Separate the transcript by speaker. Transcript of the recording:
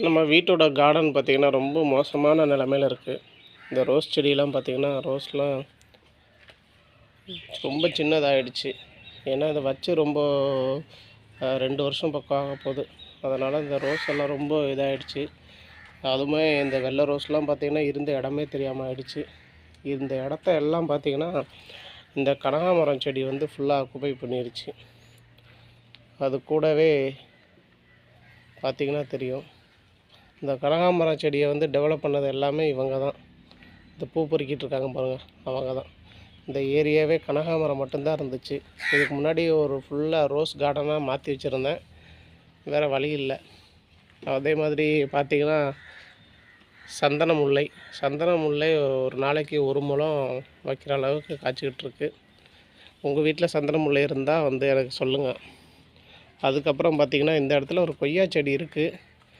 Speaker 1: நம்ம வீட்டோட கார்டன் பார்த்திங்கன்னா ரொம்ப மோசமான நிலமையில இருக்குது. இந்த ரோஸ் செடியெலாம் பார்த்திங்கன்னா ரோஸ்லாம் ரொம்ப சின்னதாகிடுச்சு. ஏன்னா இதை வச்சு ரொம்ப 2 வருஷம் பக்கம் ஆக போகுது. அதனால் இந்த ரோஸ் எல்லாம் ரொம்ப இதாகிடுச்சு. அதுவுமே இந்த வெள்ளை ரோஸ்லாம் பார்த்திங்கன்னா இருந்த இடமே தெரியாமல் ஆயிடுச்சு. இந்த இடத்த எல்லாம் பார்த்திங்கன்னா இந்த கனகாமரம் செடி வந்து ஃபுல்லாக ஆக்குபை பண்ணிடுச்சு. அது கூடவே பார்த்திங்கன்னா தெரியும், இந்த கனகாமரம் செடியை வந்து டெவலப் பண்ணது எல்லாமே இவங்க தான். இந்த பூ பொறுக்கிட்டு இருக்காங்க பாருங்கள், அவங்க தான். இந்த ஏரியாவே கனகாமரம் மட்டும்தான் இருந்துச்சு. இதுக்கு முன்னாடி ஒரு ஃபுல்லாக ரோஸ் கார்டனாக மாற்றி வச்சுருந்தேன், வேறு வழி இல்லை. அதே மாதிரி பார்த்திங்கன்னா சந்தன முல்லை ஒரு நாளைக்கு 1 முழம் வைக்கிற அளவுக்கு காய்ச்சிக்கிட்டு இருக்கு. உங்கள் வீட்டில் சந்தன முல்லை இருந்தால் வந்து எனக்கு சொல்லுங்கள். அதுக்கப்புறம் பார்த்திங்கன்னா இந்த இடத்துல ஒரு கொய்யா செடி இருக்குது.